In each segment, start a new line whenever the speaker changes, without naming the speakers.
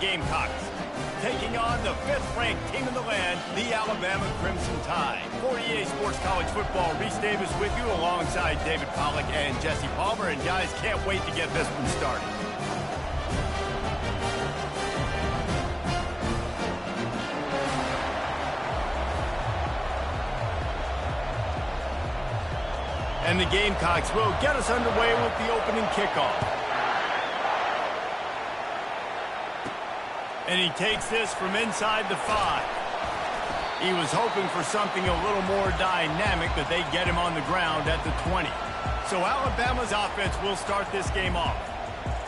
Gamecocks, taking on the 5th-ranked team in the land, the Alabama Crimson Tide. For EA Sports College Football, Reese Davis with you alongside David Pollack and Jesse Palmer. And guys, can't wait to get this one started. And the Gamecocks will get us underway with the opening kickoff. And he takes this from inside the 5. He was hoping for something a little more dynamic, but they get him on the ground at the 20. So Alabama's offense will start this game off.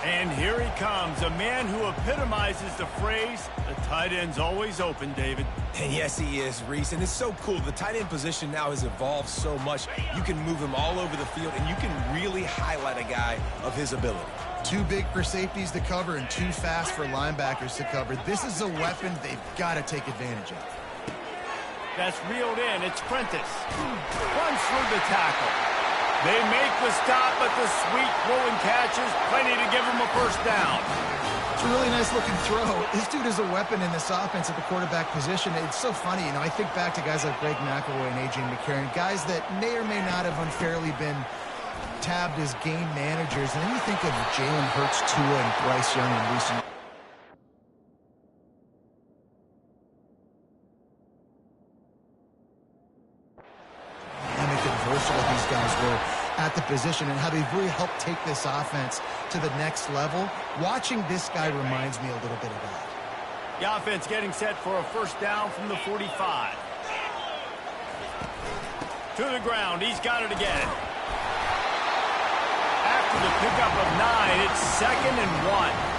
And here he comes, a man who epitomizes the phrase, the tight end's always open, David.
And yes, he is, Reese. And it's so cool. The tight end position now has evolved so much. You can move him all over the field, and you can really highlight a guy of his ability.
Too big for safeties to cover and too fast for linebackers to cover. This is a weapon they've got to take advantage of.
That's reeled in. It's Prentice. Runs through the tackle. They make the stop, but the sweet rolling catch is plenty to give him a first down.
It's a really nice looking throw. This dude is a weapon in this offense at the quarterback position. It's so funny, you know, I think back to guys like Greg McElroy and A.J. McCarron, guys that may or may not have unfairly been tabbed as game managers. And then you think of Jalen Hurts, Tua, and Bryce Young in recent. Versatile these guys were at the position and how they've really helped take this offense to the next level. Watching this guy reminds me a little bit of that.
The offense getting set for a first down from the 45. To the ground. He's got it again. After the pickup of 9, it's 2nd and 1.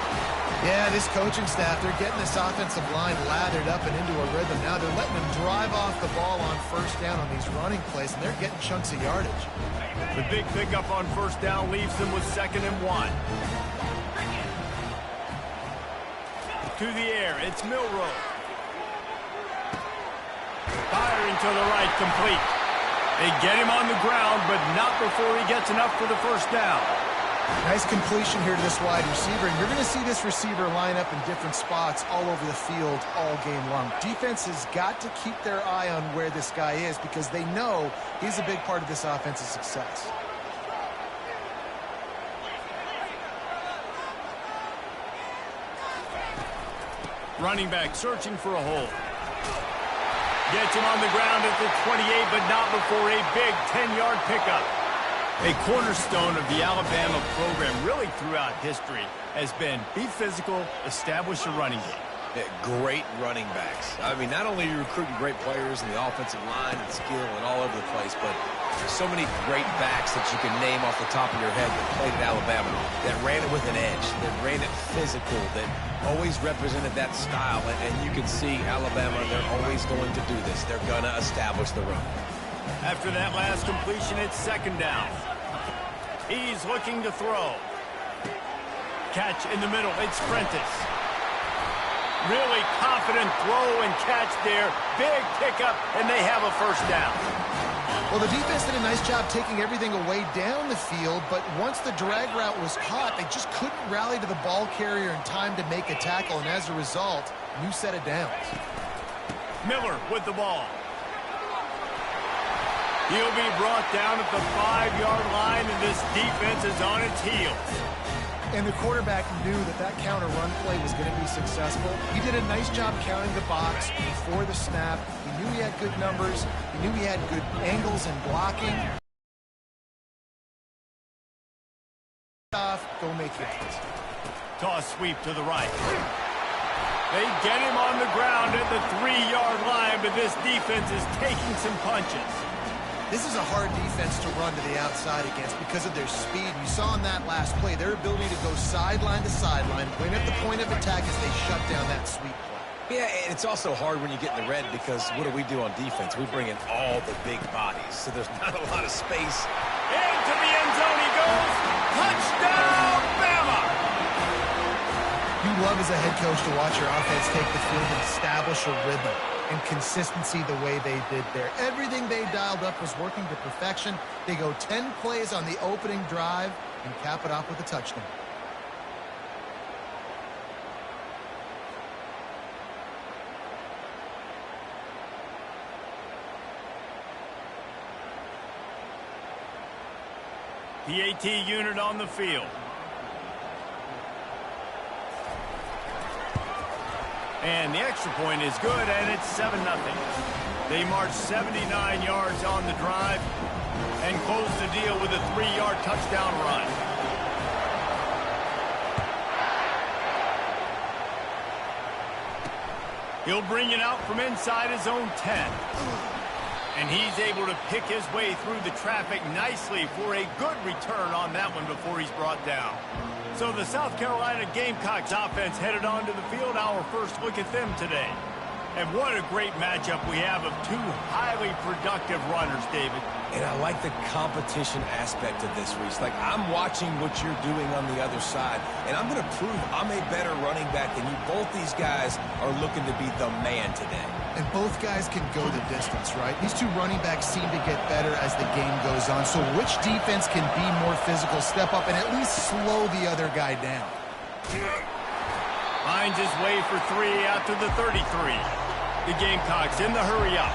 Yeah, this coaching staff, they're getting this offensive line lathered up and into a rhythm. Now they're letting them drive off the ball on first down on these running plays, and they're getting chunks of yardage.
The big pickup on first down leaves them with 2nd and 1. To the air, it's Milroe. Firing to the right, complete. They get him on the ground, but not before he gets enough for the first down.
Nice completion here to this wide receiver, and you're going to see this receiver line up in different spots all over the field all game long. Defense has got to keep their eye on where this guy is because they know he's a big part of this offense's success.
Running back searching for a hole. Gets him on the ground at the 28, but not before a big 10-yard pickup. A cornerstone of the Alabama program really throughout history has been be physical, establish a running game.
Yeah, great running backs. I mean, not only are you recruiting great players in the offensive line and skill and all over the place, but there's so many great backs that you can name off the top of your head that played at Alabama, that ran it with an edge, that ran it physical, that always represented that style. And you can see Alabama, they're always going to do this. They're going to establish the run.
After that last completion, it's 2nd down. He's looking to throw. Catch in the middle. It's Prentice. Really confident throw and catch there. Big pickup, and they have a first down.
Well, the defense did a nice job taking everything away down the field, but once the drag route was caught, they just couldn't rally to the ball carrier in time to make a tackle, and as a result, new set of downs.
Miller with the ball. He'll be brought down at the 5-yard line, and this defense is on its heels.
And the quarterback knew that that counter run play was going to be successful. He did a nice job counting the box before the snap. He knew he had good numbers. He knew he had good angles and blocking. Go make it.
Toss sweep to the right. They get him on the ground at the 3-yard line, but this defense is taking some punches.
This is a hard defense to run to the outside against because of their speed. You saw in that last play their ability to go sideline to sideline, win at the point of attack as they shut down that sweep play.
Yeah, and it's also hard when you get in the red because what do we do on defense? We bring in all the big bodies, so there's not a lot of space.
Into the end zone he goes. Touchdown, Bama!
You love as a head coach to watch your offense take the field and establish a rhythm and consistency the way they did there. Everything they dialed up was working to perfection. They go 10 plays on the opening drive and cap it off with a touchdown.
PAT unit on the field. And the extra point is good, and it's 7-0. They march 79 yards on the drive and close the deal with a 3-yard touchdown run. He'll bring it out from inside his own 10. And he's able to pick his way through the traffic nicely for a good return on that one before he's brought down. So the South Carolina Gamecocks offense headed onto the field. Our first look at them today. And what a great matchup we have of two highly productive runners, David.
And I like the competition aspect of this, Reese. Like, I'm watching what you're doing on the other side, and I'm going to prove I'm a better running back than you. Both these guys are looking to be the man today.
And both guys can go the distance, right? These two running backs seem to get better as the game goes on. So which defense can be more physical, step up, and at least slow the other guy down?
Finds his way for 3 out to the 33. The Gamecocks in the hurry up.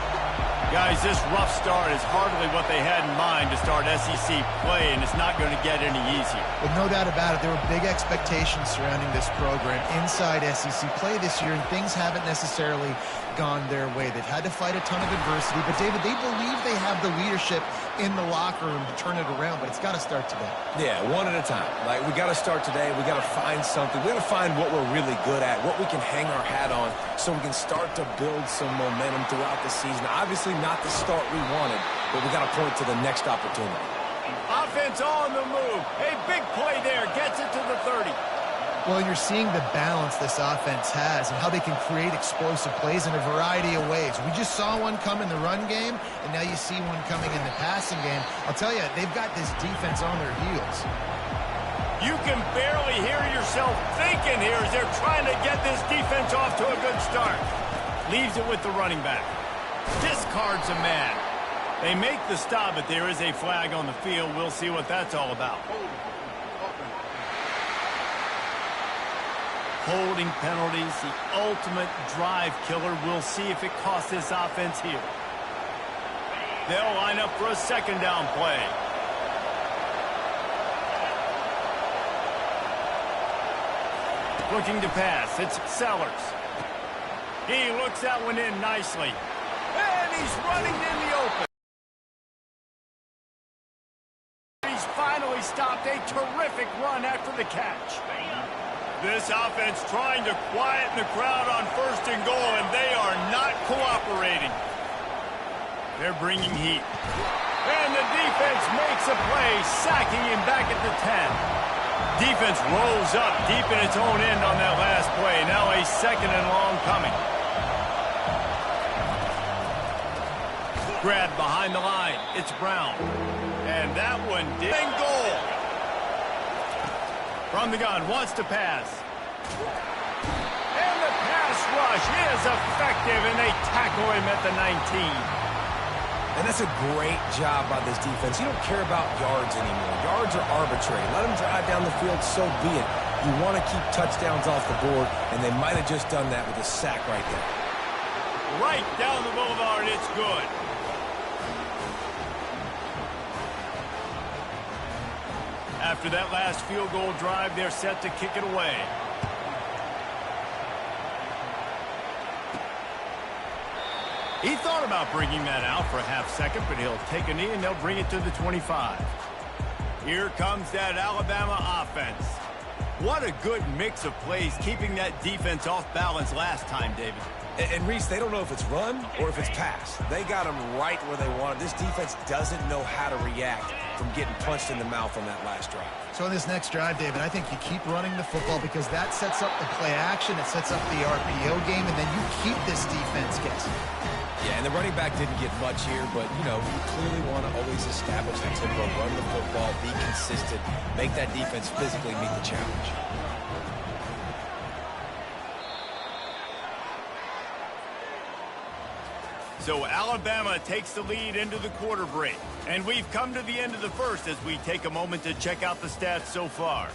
Guys, this rough start is hardly what they had in mind to start SEC play, and it's not going to get any easier.
With no doubt about it, there were big expectations surrounding this program inside SEC play this year, and things haven't necessarily gone their way. They've had to fight a ton of adversity, but David, they believe they have the leadership in the locker room to turn it around, but it's got to start today.
Yeah, one at a time. Like, we got to start today. We got to find something. We got to find what we're really good at, what we can hang our hat on, so we can start to build some momentum throughout the season. Obviously not the start we wanted, but we got to point to the next opportunity.
Offense on the move. A big play there. Gets it to the 30.
Well, you're seeing the balance this offense has and how they can create explosive plays in a variety of ways. We just saw one come in the run game, and now you see one coming in the passing game. I'll tell you, they've got this defense on their heels.
You can barely hear yourself thinking here as they're trying to get this defense off to a good start. Leaves it with the running back. Discards a man. They make the stop, but there is a flag on the field. We'll see what that's all about. Holding penalties, the ultimate drive killer. We'll see if it costs this offense here. They'll line up for a second down play. Looking to pass, it's Sellers. He looks that one in nicely. And he's running in the open. He's finally stopped a terrific run after the catch. This offense trying to quieten the crowd on 1st and goal, and they are not cooperating. They're bringing heat. And the defense makes a play, sacking him back at the 10. Defense rolls up deep in its own end on that last play. Now a second and long coming. Grab behind the line. It's Brown. And that one did. And goal. From the gun, wants to pass. And the pass rush is effective, and they tackle him at the 19.
And that's a great job by this defense. You don't care about yards anymore. Yards are arbitrary. Let them drive down the field, so be it. You want to keep touchdowns off the board, and they might have just done that with a sack right there.
Right down the boulevard, it's good. After that last field goal drive, they're set to kick it away. He thought about bringing that out for a half second, but he'll take a knee and they'll bring it to the 25. Here comes that Alabama offense. What a good mix of plays, keeping that defense off balance last time, David.
And Reese, they don't know if it's run or if it's pass. They got them right where they want it. This defense doesn't know how to react from getting punched in the mouth on that last drive.
So in this next drive, David, I think you keep running the football because that sets up the play action, it sets up the RPO game, and then you keep this defense guessing.
Yeah, and the running back didn't get much here, but, you know, you clearly want to always establish the tempo, run the football, be consistent, make that defense physically meet the challenge.
So Alabama takes the lead into the quarter break. And we've come to the end of the first as we take a moment to check out the stats so far.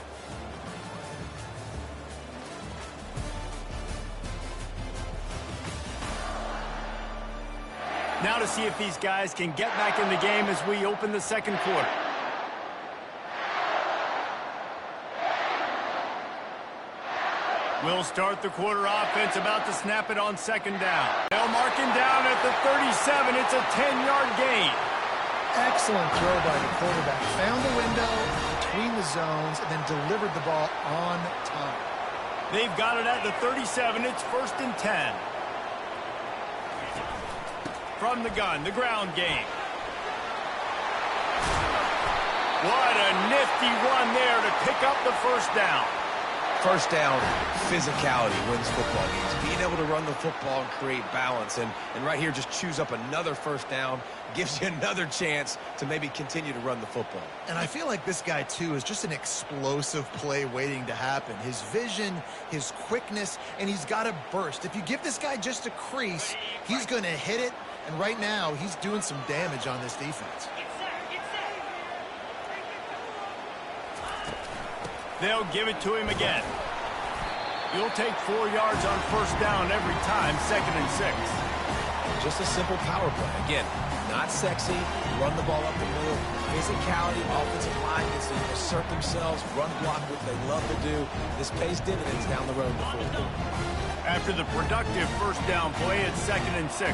Now to see if these guys can get back in the game as we open the second quarter. We'll start the quarter offense, about to snap it on second down. They'll mark him down at the 37. It's a 10-yard gain.
Excellent throw by the quarterback. Found the window between the zones and then delivered the ball on time.
They've got it at the 37. It's 1st and 10. From the gun, the ground game. What a nifty run there to pick up the first down.
First down, physicality wins football games. Being able to run the football and create balance. And right here, just choose up another first down. Gives you another chance to maybe continue to run the football.
And I feel like this guy, too, is just an explosive play waiting to happen. His vision, his quickness, and he's got a burst. If you give this guy just a crease, he's going to hit it. And right now, he's doing some damage on this defense.
They'll give it to him again. You'll take 4 yards on first down every time, 2nd and 6.
Just a simple power play. Again, not sexy, run the ball up the middle, physicality, offensive line gets to assert themselves, run block, what they love to do. This pays dividends down the road in the fourth quarter.
After the productive first down play, it's 2nd and 6.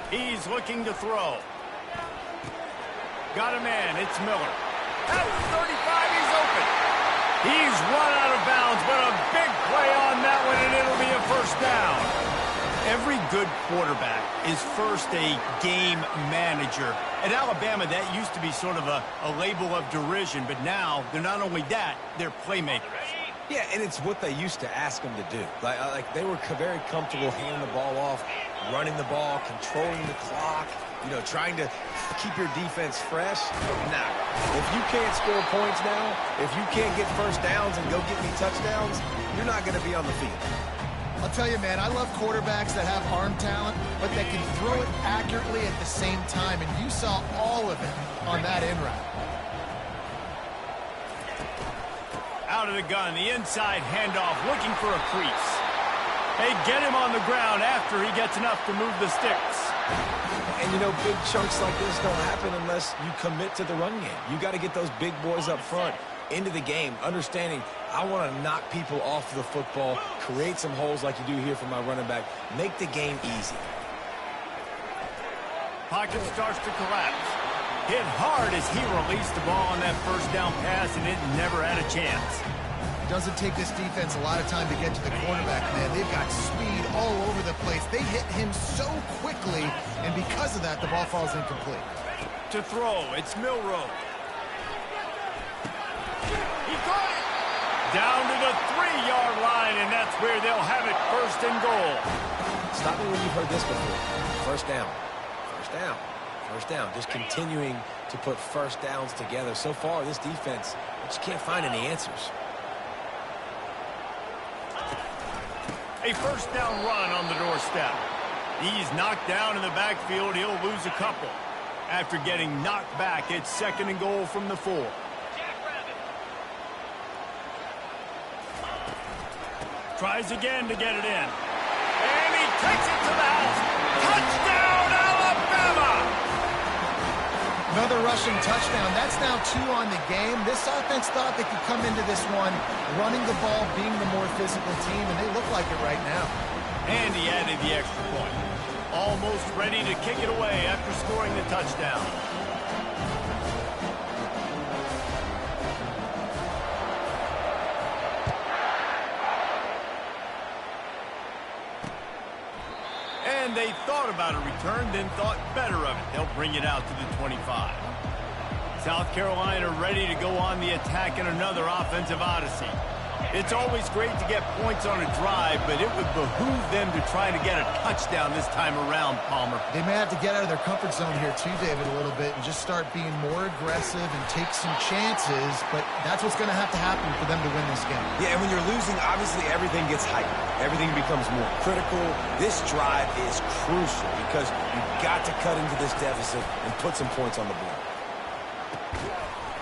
He's looking to throw. Got a man, it's Miller. At the 35, he's open. He's run out of bounds, but a big play on that one, and it'll be a first down. Every good quarterback is first a game manager. At Alabama, that used to be sort of a label of derision, but now they're not only that, they're playmakers.
Yeah, and it's what they used to ask them to do. Like they were very comfortable handing the ball off, running the ball, controlling the clock, trying to keep your defense fresh. Nah, if you can't score points now, if you can't get first downs and go get me touchdowns, you're not going to be on the field.
I'll tell you, man, I love quarterbacks that have arm talent, but that can throw it accurately at the same time, and you saw all of it on that in route.
Out of the gun, the inside handoff, looking for a crease. They get him on the ground after he gets enough to move the sticks.
And, big chunks like this don't happen unless you commit to the run game. You got to get those big boys up front into the game, understanding I want to knock people off the football, create some holes like you do here for my running back, make the game easy.
Pocket starts to collapse. Hit hard as he released the ball on that first down pass, and it never had a chance.
It doesn't take this defense a lot of time to get to the quarterback, man. They've got speed all over the place. They hit him so quickly, and because of that, the ball falls incomplete.
To throw, it's Milroe. He caught it! Down to the 3-yard line, and that's where they'll have it, 1st and goal.
Stop me when you've heard this before. First down. First down. First down. Just continuing to put first downs together. So far, this defense just can't find any answers.
A first down run on the doorstep. He's knocked down in the backfield. He'll lose a couple. After getting knocked back, it's 2nd and goal from the 4. Tries again to get it in. And he takes it to the house. Touchdown, Alabama!
Another rushing touchdown. That's now 2 on the game. This offense thought they could come into this one running the ball, being the more physical team, and they look like it right now.
And he added the extra point. Almost ready to kick it away after scoring the touchdown. And they thought about a return, then thought better of it. They'll bring it out to the 25. South Carolina ready to go on the attack in another offensive odyssey. It's always great to get points on a drive, but it would behoove them to try to get a touchdown this time around, Palmer.
They may have to get out of their comfort zone here too, David, a little bit and just start being more aggressive and take some chances, but that's what's going to have to happen for them to win this game.
Yeah, and when you're losing, obviously everything gets heightened. Everything becomes more critical. This drive is crucial because you've got to cut into this deficit and put some points on the board.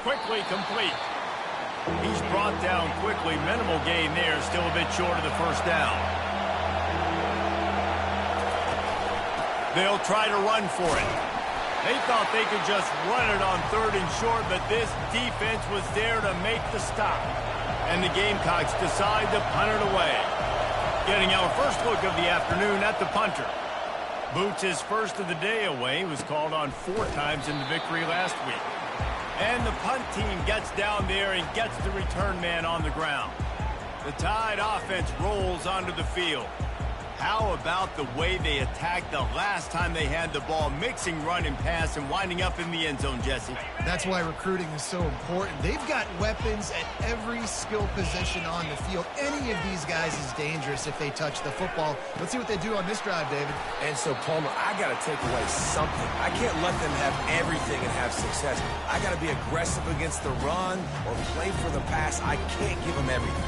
Quickly complete. He's brought down quickly. Minimal gain there. Still a bit short of the first down. They'll try to run for it. They thought they could just run it on 3rd and short, but this defense was there to make the stop. And the Gamecocks decide to punt it away. Getting our first look of the afternoon at the punter. Boots' first of the day away was called on 4 times in the victory last week. And the punt team gets down there and gets the return man on the ground. The Tide offense rolls onto the field. How about the way they attacked the last time they had the ball, mixing run and pass and winding up in the end zone, Jesse?
That's why recruiting is so important. They've got weapons at every skill position on the field. Any of these guys is dangerous if they touch the football. Let's see what they do on this drive, David.
And so, Palmer, I got to take away something. I can't let them have everything and have success. I got to be aggressive against the run or play for the pass. I can't give them everything.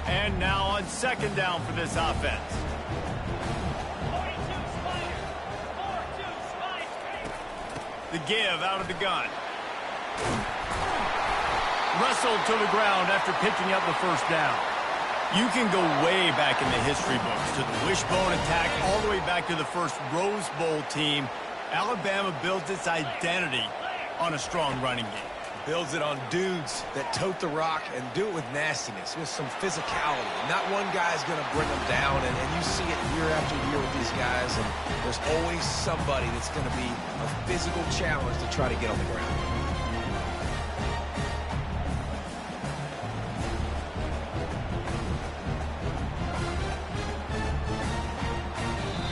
And now on 2nd down for this offense. The give out of the gun. Wrestled to the ground after picking up the 1st down. You can go way back in the history books to the wishbone attack, all the way back to the first Rose Bowl team. Alabama builds its identity on a strong running game.
Builds it on dudes that tote the rock and do it with nastiness, with some physicality. Not one guy's going to bring them down, and you see it year after year with these guys, and there's always somebody that's going to be a physical challenge to try to get on the ground.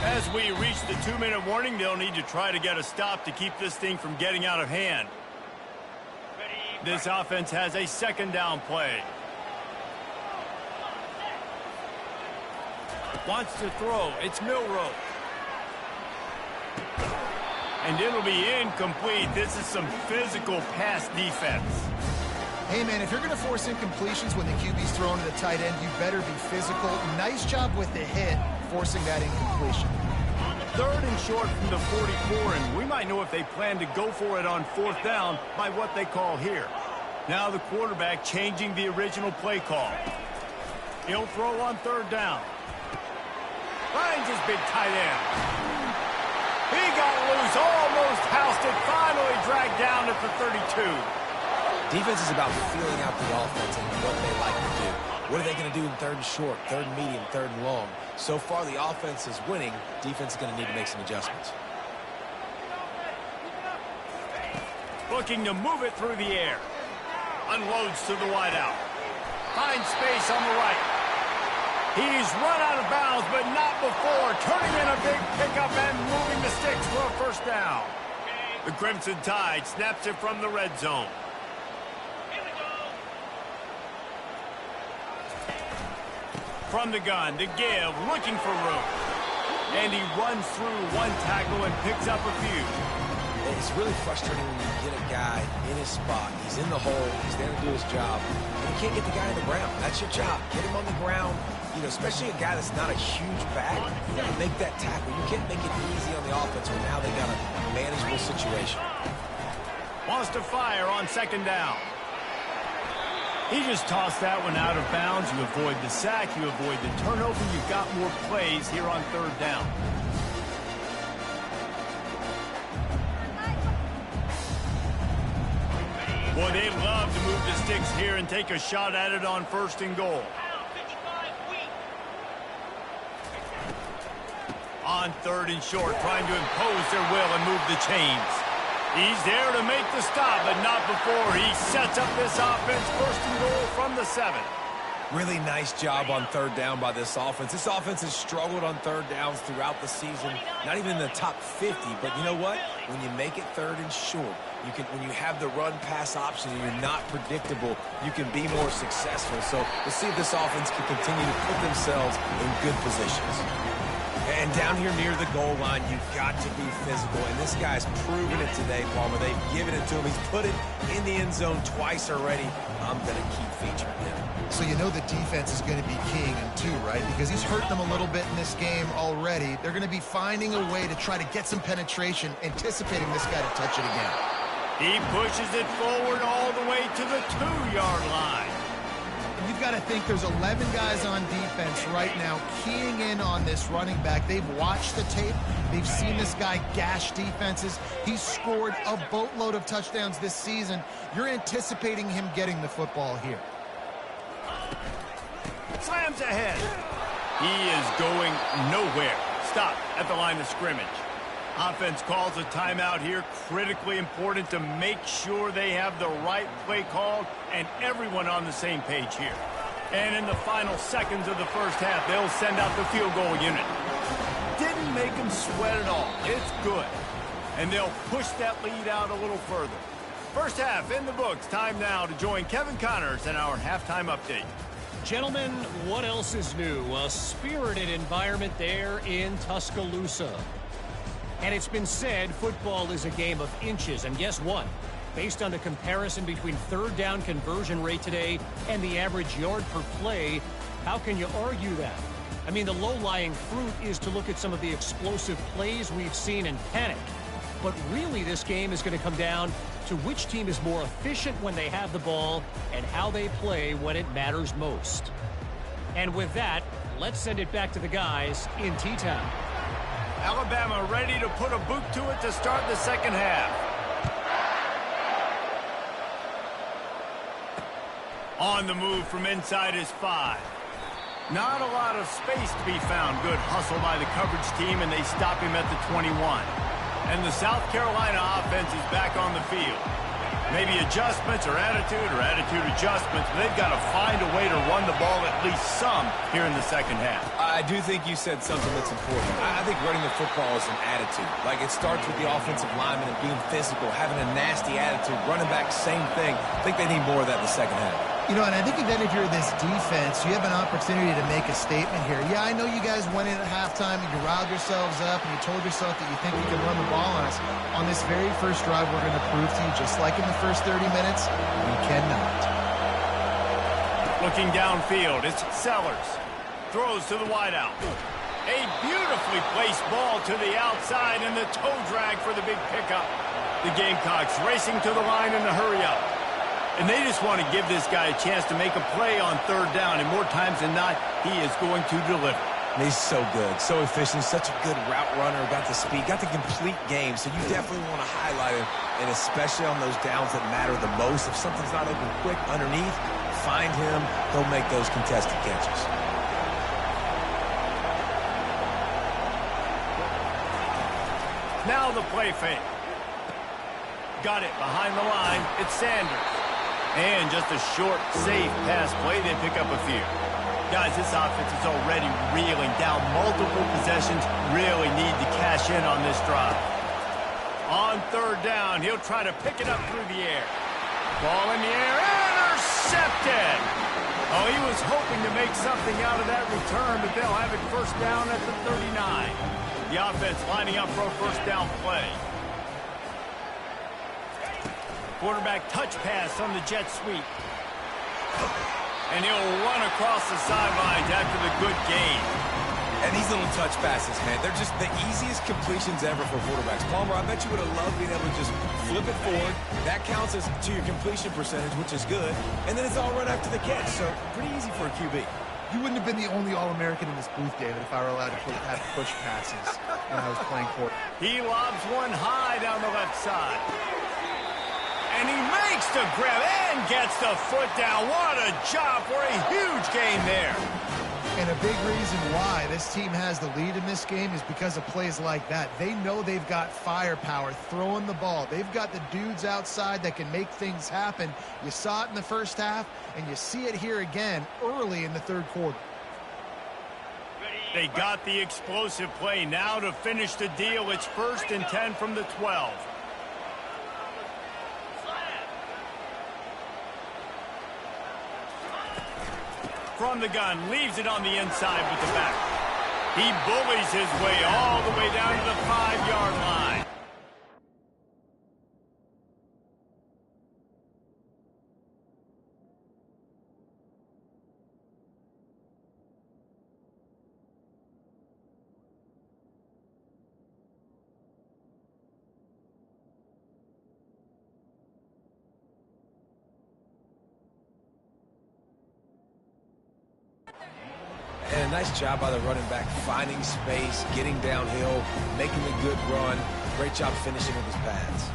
As we reach the 2-minute warning, they'll need to try to get a stop to keep this thing from getting out of hand. This offense has a 2nd down play. Wants to throw. It's Milroe. And it'll be incomplete. This is some physical pass defense.
Hey, man, if you're going to force incompletions when the QB's throwing to the tight end, you better be physical. Nice job with the hit, forcing that incompletion.
3rd and short from the 44, and we might know if they plan to go for it on 4th down by what they call here. Now the quarterback changing the original play call. He'll throw on 3rd down. Finds his big tight end. He got loose, almost housed it, finally dragged down at the 32.
Defense is about feeling out the offense and what they like to do. What are they going to do in 3rd and short, 3rd and medium, 3rd and long? So far, the offense is winning. Defense is going to need to make some adjustments.
Looking to move it through the air. Unloads to the wideout. Finds space on the right. He's run out of bounds, but not before. Turning in a big pickup and moving the sticks for a 1st down. The Crimson Tide snaps it from the red zone. From the gun, to give, looking for room. And he runs through 1 tackle and picks up a few.
It's really frustrating when you get a guy in his spot. He's in the hole. He's there to do his job. And you can't get the guy on the ground. That's your job. Get him on the ground. You know, especially a guy that's not a huge back. You got to make that tackle. You can't make it easy on the offense when now they got a manageable situation.
Wants to fire on 2nd down. He just tossed that one out of bounds. You avoid the sack. You avoid the turnover. You've got more plays here on 3rd down. Boy, they love to move the sticks here and take a shot at it on 1st and goal. On 3rd and short, trying to impose their will and move the chains. He's there to make the stop, but not before he sets up this offense. 1st and goal from the 7.
Really nice job on 3rd down by this offense. This offense has struggled on 3rd downs throughout the season. Not even in the top 50, but you know what? When you make it 3rd and short, when you have the run-pass option and you're not predictable, you can be more successful. So we'll see if this offense can continue to put themselves in good positions. And down here near the goal line, you've got to be physical. And this guy's proven it today, Palmer. They've given it to him. He's put it in the end zone twice already. I'm going to keep featuring him.
So you know the defense is going to be keying him too, right? Because he's hurt them a little bit in this game already. They're going to be finding a way to try to get some penetration, anticipating this guy to touch it again.
He pushes it forward all the way to the 2-yard line.
You've got got to think there's 11 guys on defense right now keying in on this running back. They've watched the tape. They've seen this guy gash defenses. He's scored a boatload of touchdowns this season. You're anticipating him getting the football here.
Slams ahead. He is going nowhere. Stop at the line of scrimmage. Offense calls a timeout here. Critically important to make sure they have the right play called and everyone on the same page here. And in the final seconds of the first half, they'll send out the field goal unit. Didn't make them sweat at all. It's good. And they'll push that lead out a little further. First half in the books. Time now to join Kevin Connors in our halftime update.
Gentlemen, what else is new? A spirited environment there in Tuscaloosa. And it's been said football is a game of inches. And guess what? Based on the comparison between third down conversion rate today and the average yard per play, how can you argue that? I mean, the low-lying fruit is to look at some of the explosive plays we've seen and panic. But really, this game is going to come down to which team is more efficient when they have the ball and how they play when it matters most. And with that, let's send it back to the guys in T-Town.
Alabama ready to put a boot to it to start the second half. On the move from inside his 5. Not a lot of space to be found. Good hustle by the coverage team, and they stop him at the 21. And the South Carolina offense is back on the field. Maybe adjustments or attitude adjustments, but they've got to find a way to run the ball at least some here in the second half.
I do think you said something that's important. I think running the football is an attitude. Like, it starts with the offensive lineman and being physical, having a nasty attitude. Running back, same thing. I think they need more of that in the second half.
You know, and I think then if you're this defense, you have an opportunity to make a statement here. Yeah, I know you guys went in at halftime and you riled yourselves up and you told yourself that you think you can run the ball on us. On this very first drive, we're going to prove to you, just like in the first 30 minutes, we cannot.
Looking downfield, it's Sellers. Throws to the wideout. A beautifully placed ball to the outside and the toe drag for the big pickup. The Gamecocks racing to the line in the hurry up. And they just want to give this guy a chance to make a play on third down. And more times than not, he is going to deliver.
He's so good, so efficient, such a good route runner, got the speed, got the complete game. So you definitely want to highlight him, and especially on those downs that matter the most. If something's not open quick underneath, find him. He'll make those contested catches.
Now the play fake. Got it behind the line. It's Sanders. And just a short, safe pass play. They pick up a few. Guys, this offense is already reeling down multiple possessions. Really need to cash in on this drive. On third down, he'll try to pick it up through the air. Ball in the air. Intercepted. Oh, he was hoping to make something out of that return, but they'll have it first down at the 39. The offense lining up for a first down play. Quarterback touch pass on the jet sweep. And he'll run across the sidelines after the good gain.
And these little touch passes, man, they're just the easiest completions ever for quarterbacks. Palmer, I bet you would have loved being able to just flip it forward. That counts as to your completion percentage, which is good. And then it's all run after the catch, so pretty easy for a QB.
You wouldn't have been the only All-American in this booth, David, if I were allowed to have push passes when I was playing quarterback.
He lobs one high down the left side. And he makes the grab and gets the foot down. What a job for a huge gain there.
And a big reason why this team has the lead in this game is because of plays like that. They know they've got firepower throwing the ball. They've got the dudes outside that can make things happen. You saw it in the first half, and you see it here again early in the third quarter.
They got the explosive play. Now to finish the deal, it's 1st and 10 from the 12. From the gun, leaves it on the inside with the back. He bullies his way all the way down to the 5-yard line.
nice job by the running back, finding space, getting downhill, making a good run. Great job finishing with his pads.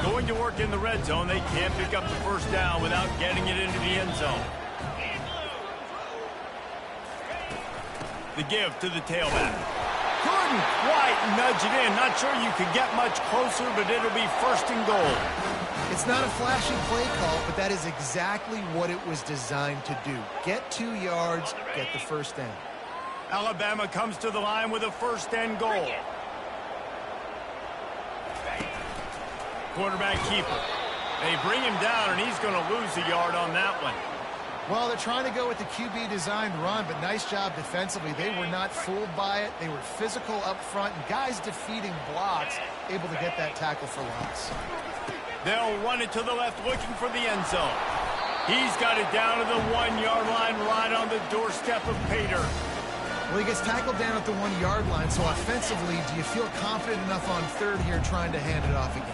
Going to work in the red zone, they can't pick up the first down without getting it into the end zone. The give to the tailback. Couldn't quite nudge it in. Not sure you could get much closer, but it'll be first and goal.
It's not a flashy play call, but that is exactly what it was designed to do. Get 2 yards, get the first down.
Alabama comes to the line with a first and goal. Quarterback keeper. They bring him down, and he's going to lose a yard on that one.
Well, they're trying to go with the QB-designed run, but nice job defensively. They were not fooled by it. They were physical up front, and guys defeating blocks, able to get that tackle for loss.
They'll run it to the left, looking for the end zone. He's got it down to the 1-yard line, right on the doorstep of Pater.
Well, he gets tackled down at the 1-yard line, so offensively, do you feel confident enough on third here trying to hand it off again?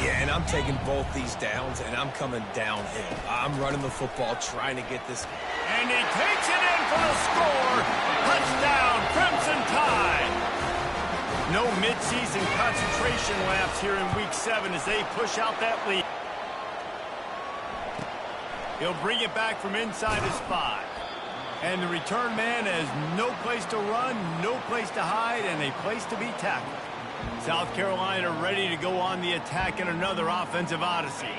Yeah, and I'm taking both these downs, and I'm coming downhill. I'm running the football, trying to get this.
And he takes it in for the score. Touchdown, Crimson Tide. No midseason concentration laps here in Week 7 as they push out that lead. He'll bring it back from inside his 5. And the return man has no place to run, no place to hide, and a place to be tackled. South Carolina ready to go on the attack in another offensive odyssey.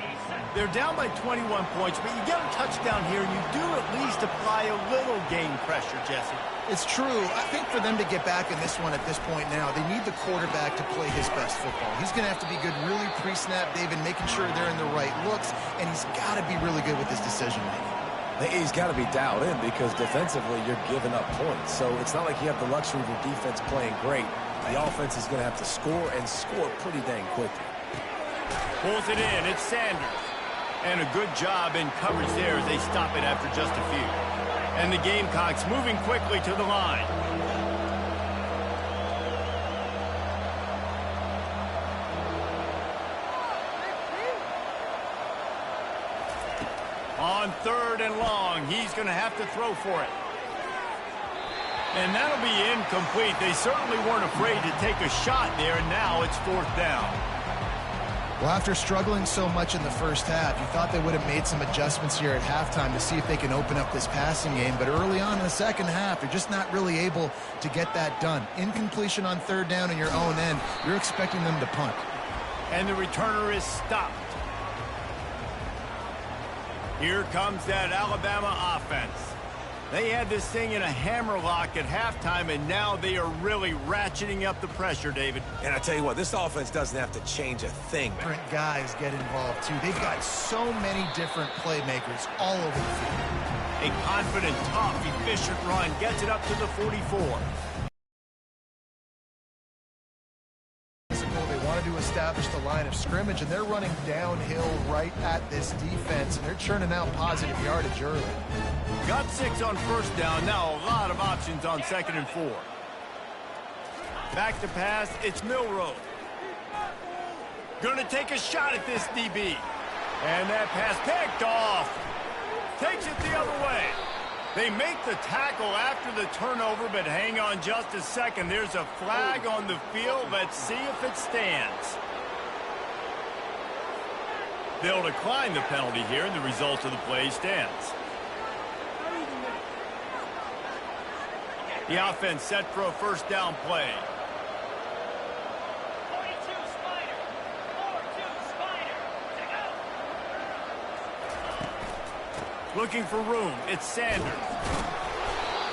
They're down by 21 points, but you get a touchdown here, and you do at least apply a little game pressure, Jesse.
It's true. I think for them to get back in this one at this point now, they need the quarterback to play his best football. He's going to have to be good really pre-snap, David, making sure they're in the right looks, and he's got to be really good with his decision-making.
He's got to be dialed in because defensively you're giving up points. So it's not like you have the luxury of your defense playing great. The offense is going to have to score and score pretty dang quickly.
Pulls it in. It's Sanders. And a good job in coverage there as they stop it after just a few. And the Gamecocks moving quickly to the line. On third and long, he's going to have to throw for it. And that'll be incomplete. They certainly weren't afraid to take a shot there, and now it's fourth down.
Well, after struggling so much in the first half, you thought they would have made some adjustments here at halftime to see if they can open up this passing game. But early on in the second half, they're just not really able to get that done. Incompletion on third down in your own end, you're expecting them to punt.
And the returner is stopped. Here comes that Alabama offense. They had this thing in a hammerlock at halftime, and now they are really ratcheting up the pressure, David.
And I tell you what, this offense doesn't have to change a thing, man.
Different guys get involved, too. They've got so many different playmakers all over the field.
A confident, tough, efficient run gets it up to the 44.
They wanted to establish the line of scrimmage, and they're running downhill right at this defense, and they're churning out positive yardage early.
Got 6 on first down. Now a lot of options on 2nd and 4. Back to pass. It's Milroe. Going to take a shot at this DB. And that pass picked off. Takes it the other way. They make the tackle after the turnover, but hang on just a second. There's a flag on the field. Let's see if it stands. They'll decline the penalty here, and the result of the play stands. The offense set for a first down play. Looking for room. It's Sanders.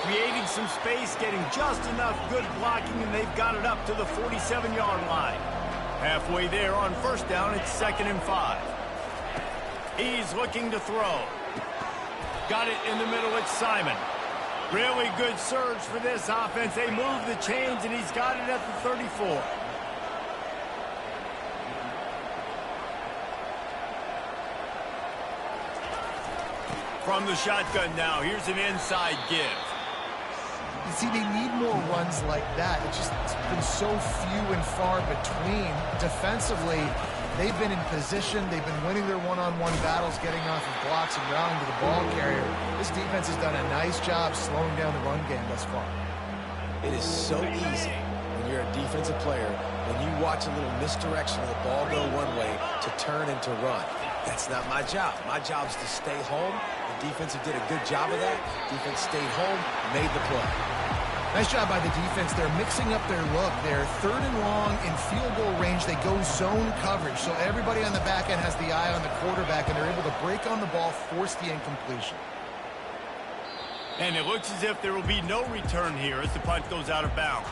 Creating some space, getting just enough good blocking, and they've got it up to the 47-yard line. Halfway there on first down, it's 2nd and 5. He's looking to throw. Got it in the middle, it's Simon. Really good surge for this offense. They move the chains, and he's got it at the 34. From the shotgun now, here's an inside give.
You see, they need more runs like that. It's been so few and far between. Defensively, They've been in position. They've been winning their one-on-one battles, getting off of blocks and rallying to the ball carrier. This defense has done a nice job slowing down the run game thus far.
It is so easy when you're a defensive player, when you watch a little misdirection of the ball go one way, to turn and to run. That's not my job. My job is to stay home. The defense did a good job of that. Defense stayed home, made the play.
Nice job by the defense. They're mixing up their look. They're third and long in field goal range. They go zone coverage. So everybody on the back end has the eye on the quarterback, and they're able to break on the ball, force the incompletion.
And it looks as if there will be no return here as the punt goes out of bounds.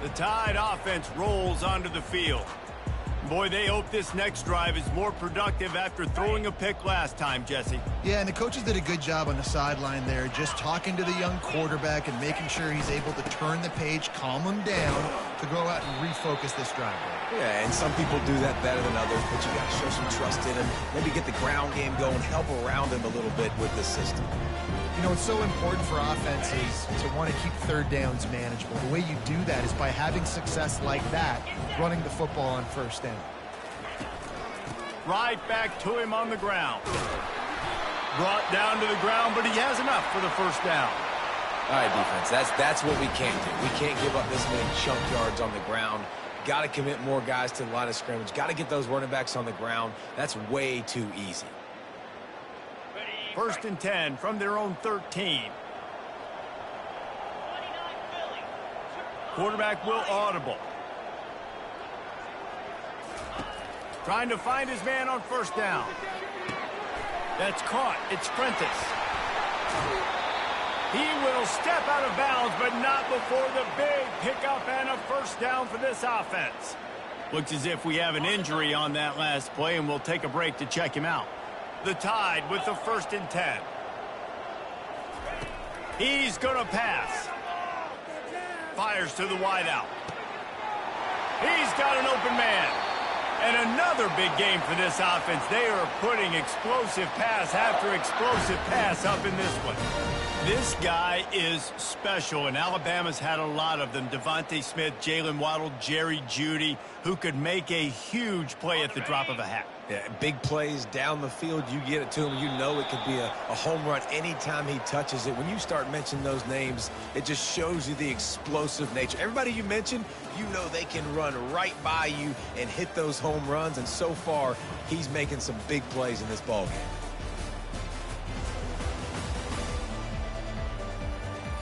The Tide offense rolls onto the field. Boy, they hope this next drive is more productive after throwing a pick last time, Jesse.
Yeah, and the coaches did a good job on the sideline there, just talking to the young quarterback and making sure he's able to turn the page, calm him down to go out and refocus this drive.
Yeah, and some people do that better than others, but you got to show some trust in him. Maybe get the ground game going, help around him a little bit with this system.
You know, it's so important for offenses to want to keep third downs manageable. The way you do that is by having success like that, running the football on first down.
Right back to him on the ground. Brought down to the ground, but he has enough for the first down.
All right, defense, that's what we can't do. We can't give up this many chunk yards on the ground. Got to commit more guys to the line of scrimmage. Got to get those running backs on the ground. That's way too easy.
First and 10 from their own 13. Quarterback will audible. Trying to find his man on first down. That's caught. It's Prentice. He will step out of bounds, but not before the big pickup and a first down for this offense. Looks as if we have an injury on that last play, and we'll take a break to check him out. The Tide with the first and 10. He's going to pass. Fires to the wideout. He's got an open man. And another big game for this offense. They are putting explosive pass after explosive pass up in this one. This guy is special, and Alabama's had a lot of them. Devontae Smith, Jalen Waddle, Jerry Jeudy, who could make a huge play at the drop of a hat.
Yeah, big plays down the field, you get it to him, you know it could be a home run anytime he touches it. When you start mentioning those names, it just shows you the explosive nature. Everybody you mentioned, you know they can run right by you and hit those home runs, and so far, he's making some big plays in this ballgame.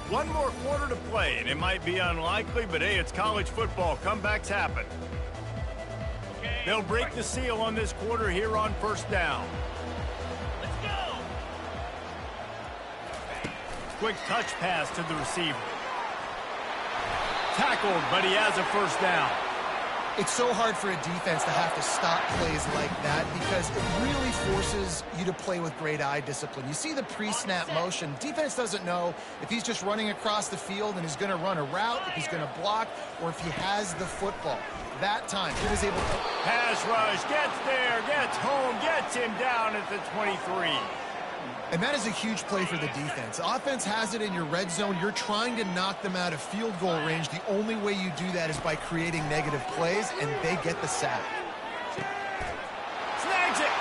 One more quarter to play, and it might be unlikely, but hey, it's college football. Comebacks happen. They'll break the seal on this quarter here on first down. Let's go. Quick touch pass to the receiver. Tackled, but he has a first down.
It's so hard for a defense to have to stop plays like that because it really forces you to play with great eye discipline. You see the pre-snap motion. Defense doesn't know if he's just running across the field and he's going to run a route, if he's going to block, or if he has the football. That time, he was able to...
Pass rush, gets there, gets home, gets him down at the 23.
And that is a huge play for the defense. Offense has it in your red zone. You're trying to knock them out of field goal range. The only way you do that is by creating negative plays, and they get the sack.
Snags it.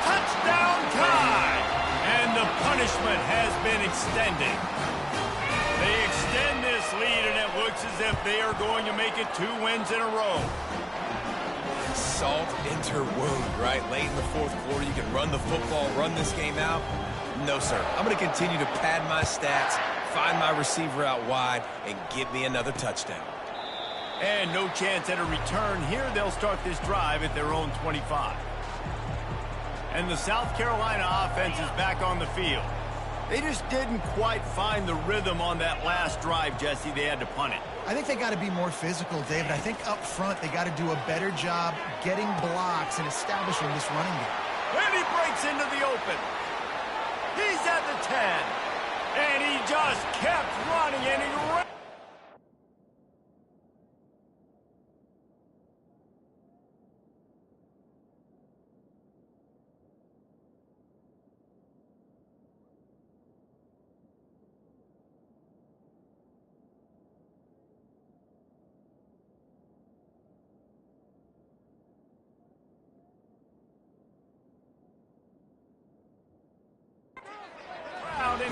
Touchdown Tide. And the punishment has been extended. They extend this lead, and it looks as if they are going to make it 2 wins in a row.
Salt into wound, right? Late in the fourth quarter, you can run the football, run this game out. No, sir. I'm going to continue to pad my stats, find my receiver out wide, and get me another touchdown.
And no chance at a return here. They'll start this drive at their own 25. And the South Carolina offense is back on the field. They just didn't quite find the rhythm on that last drive, Jesse. They had to punt it.
I think they got to be more physical, David. I think up front they got to do a better job getting blocks and establishing this running game.
And he breaks into the open. He's at the 10. And he just kept running, and he ran.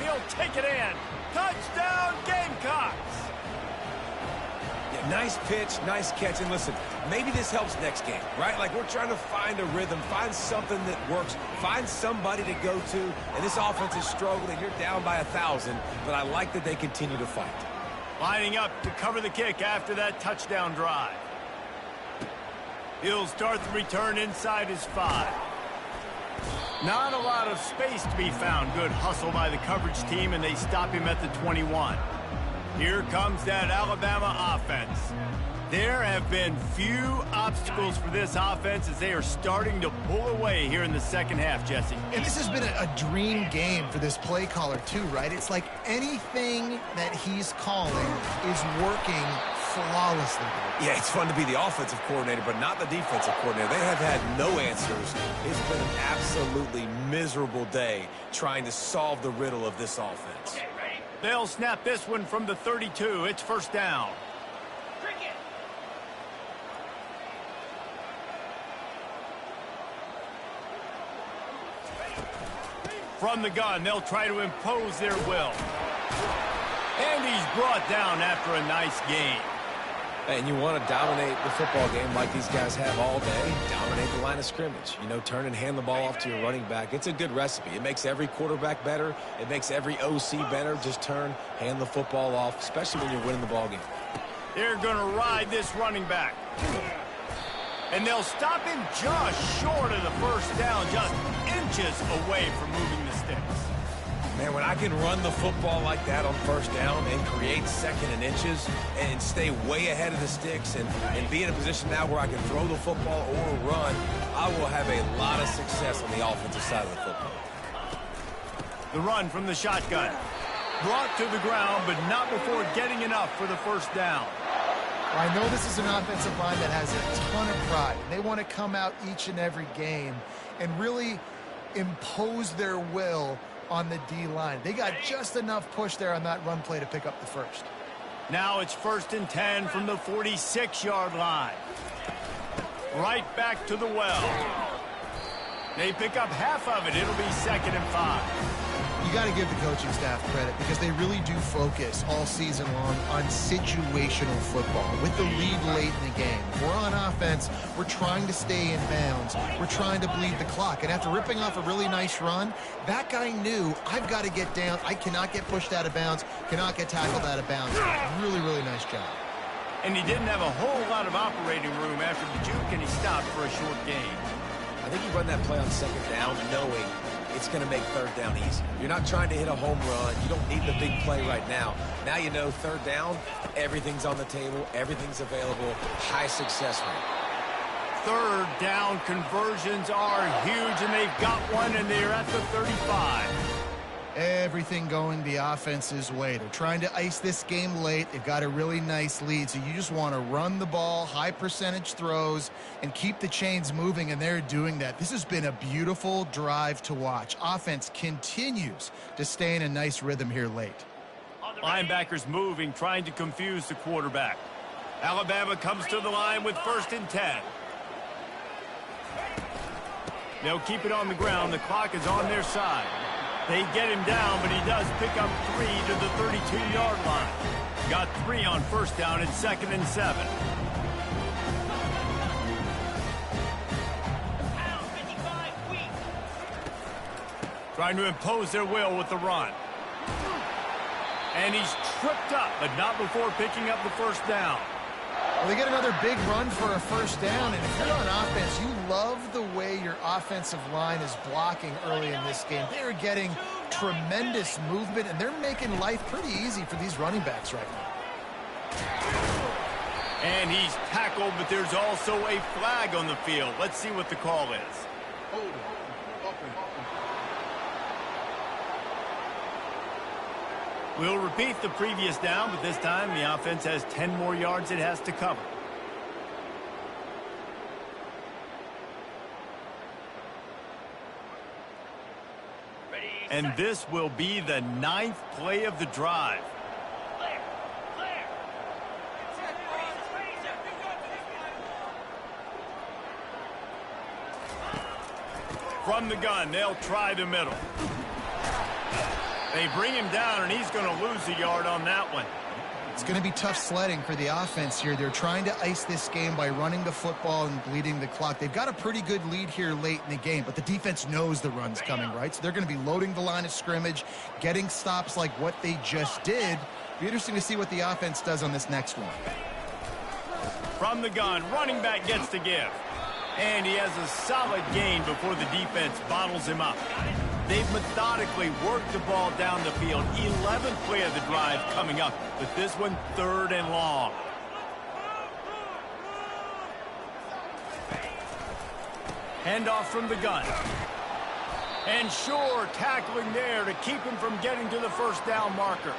He'll take it in. Touchdown, Gamecocks!
Yeah, nice pitch, nice catch. And listen, maybe this helps next game, right? Like we're trying to find a rhythm, find something that works, find somebody to go to. And this offense is struggling. You're down by 1,000, but I like that they continue to fight.
Lining up to cover the kick after that touchdown drive. He'll start the return inside his 5. Not a lot of space to be found. Good hustle by the coverage team, and they stop him at the 21. Here comes that Alabama offense. There have been few obstacles for this offense as they are starting to pull away here in the second half, Jesse.
And this has been a dream game for this play caller, too, right? It's like anything that he's calling is working flawlessly.
Yeah, it's fun to be the offensive coordinator, but not the defensive coordinator. They have had no answers. It's been an absolutely miserable day trying to solve the riddle of this offense.
They'll snap this one from the 32. It's first down. From the gun, they'll try to impose their will. And he's brought down after a nice game.
And you want to dominate the football game like these guys have all day. Dominate the line of scrimmage. You know, turn and hand the ball off to your running back. It's a good recipe. It makes every quarterback better. It makes every OC better. Just turn, hand the football off, especially when you're winning the ball game.
They're going to ride this running back. And they'll stop him just short of the first down, just inches away from moving the sticks.
Man, when I can run the football like that on first down and create second and inches and stay way ahead of the sticks and be in a position now where I can throw the football or run, I will have a lot of success on the offensive side of the football.
The run from the shotgun. Brought to the ground, but not before getting enough for the first down.
I know this is an offensive line that has a ton of pride. They want to come out each and every game and really impose their will on the D-line. They got just enough push there on that run play to pick up the first.
Now it's 1st and 10 from the 46-yard line. Right back to the well. They pick up half of it. It'll be 2nd and 5.
You got to give the coaching staff credit because they really do focus all season long on situational football with the lead late in the game. If we're on offense, we're trying to stay in bounds. We're trying to bleed the clock. And after ripping off a really nice run, that guy knew, I've got to get down. I cannot get pushed out of bounds, cannot get tackled out of bounds. Really, really nice job.
And he didn't have a whole lot of operating room after the juke, and he stopped for a short gain.
I think you run that play on 2nd down knowing it's going to make 3rd down easy. You're not trying to hit a home run. You don't need the big play right now. Now you know 3rd down, everything's on the table, everything's available, high success rate.
3rd down conversions are huge, and they've got one, and they're at the 35.
Everything going the offense's way. They're trying to ice this game late. They've got a really nice lead, so you just want to run the ball, high percentage throws, and keep the chains moving, and they're doing that. This has been a beautiful drive to watch. Offense continues to stay in a nice rhythm here late.
Linebackers moving, trying to confuse the quarterback. Alabama comes to the line with 1st and 10. They'll keep it on the ground. The clock is on their side. They get him down, but he does pick up 3 to the 32-yard line. Got 3 on first down at 2nd and 7. Trying to impose their will with the run. And he's tripped up, but not before picking up the first down.
Well, they get another big run for a first down, and if you're on offense, you love the way your offensive line is blocking early in this game. They're getting tremendous movement, and they're making life pretty easy for these running backs right now.
And he's tackled, but there's also a flag on the field. Let's see what the call is. We'll repeat the previous down, but this time the offense has 10 more yards it has to cover. And this will be the 9th play of the drive. From the gun, they'll try the middle. They bring him down, and he's going to lose a yard on that one.
It's going to be tough sledding for the offense here. They're trying to ice this game by running the football and bleeding the clock. They've got a pretty good lead here late in the game, but the defense knows the run's coming, right? So they're going to be loading the line of scrimmage, getting stops like what they just did. Be interesting to see what the offense does on this next one.
From the gun, running back gets to give. And he has a solid gain before the defense bottles him up. They've methodically worked the ball down the field. 11th play of the drive coming up, but this one 3rd and long. Handoff from the gun. And Shore tackling there to keep him from getting to the first down marker.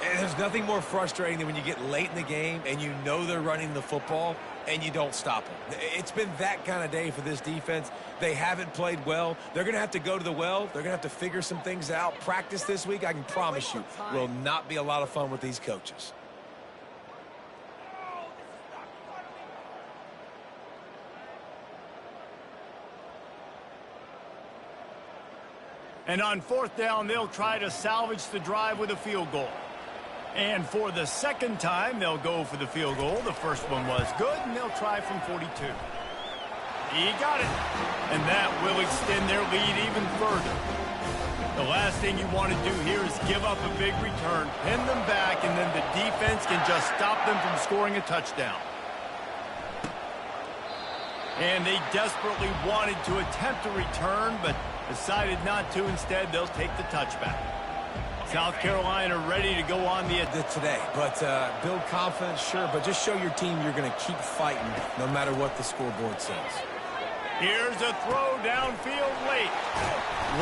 And there's nothing more frustrating than when you get late in the game and you know they're running the football and you don't stop them. It's been that kind of day for this defense. They haven't played well. They're going to have to go to the well. They're going to have to figure some things out. Practice this week, I can promise you, will not be a lot of fun with these coaches.
And on 4th down, they'll try to salvage the drive with a field goal. And for the second time, they'll go for the field goal. The first one was good, and they'll try from 42. He got it. And that will extend their lead even further. The last thing you want to do here is give up a big return, pin them back, and then the defense can just stop them from scoring a touchdown. And they desperately wanted to attempt a return, but decided not to. Instead, they'll take the touchback. South Carolina ready to go on the
today, but build confidence, sure, but just show your team you're going to keep fighting no matter what the scoreboard says.
Here's a throw downfield late.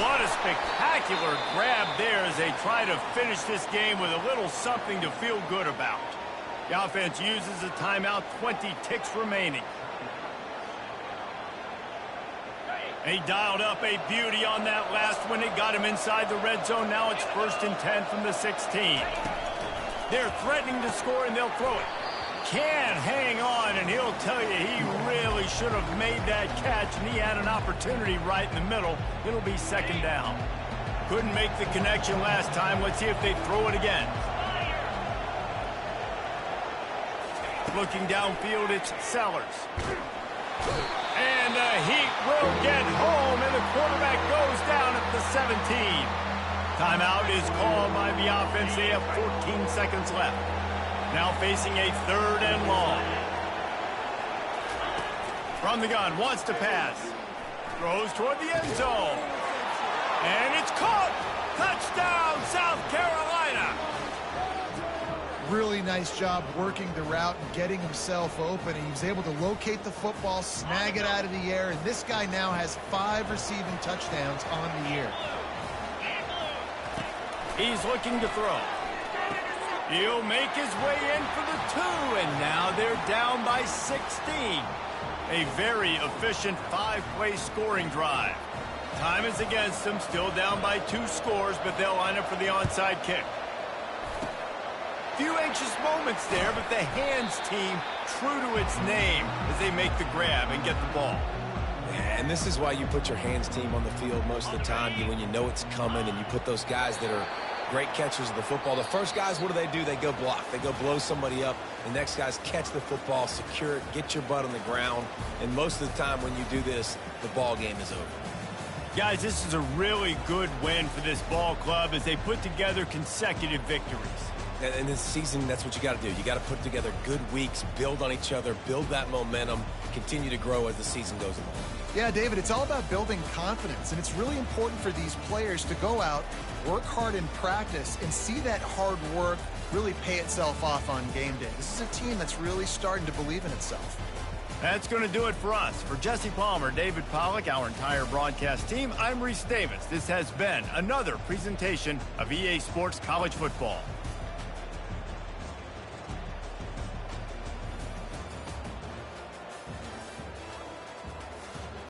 What a spectacular grab there as they try to finish this game with a little something to feel good about. The offense uses a timeout, 20 ticks remaining. He dialed up a beauty on that last one. It got him inside the red zone. Now it's 1st and 10 from the 16. They're threatening to score, and they'll throw it. Can hang on, and he'll tell you he really should have made that catch, and he had an opportunity right in the middle. It'll be 2nd down. Couldn't make the connection last time. Let's see if they throw it again. Looking downfield, it's Sellers. And the Heat will get home, and the quarterback goes down at the 17. Timeout is called by the offense. They have 14 seconds left. Now facing a 3rd and long. From the gun, wants to pass. Throws toward the end zone. And it's caught. Touchdown, South Carolina.
Really nice job working the route and getting himself open. He was able to locate the football, snag it out of the air, and this guy now has 5 receiving touchdowns on the year.
He's looking to throw. He'll make his way in for the 2, and now they're down by 16. A very efficient 5-play scoring drive. Time is against them, still down by 2 scores, but they'll line up for the onside kick. Few anxious moments there, but the hands team true to its name as they make the grab and get the ball.
And this is why you put your hands team on the field most of the time, when you know it's coming, and you put those guys that are great catchers of the football. The first guys, what do? They go block. They go blow somebody up. The next guys catch the football, secure it, get your butt on the ground. And most of the time when you do this, the ball game is over.
Guys, this is a really good win for this ball club as they put together consecutive victories.
And this season, that's what you got to do. You got to put together good weeks, build on each other, build that momentum, continue to grow as the season goes along.
Yeah, David, it's all about building confidence, and it's really important for these players to go out, work hard in practice, and see that hard work really pay itself off on game day. This is a team that's really starting to believe in itself.
That's going to do it for us. For Jesse Palmer, David Pollack, our entire broadcast team, I'm Reese Davis. This has been another presentation of EA Sports College Football.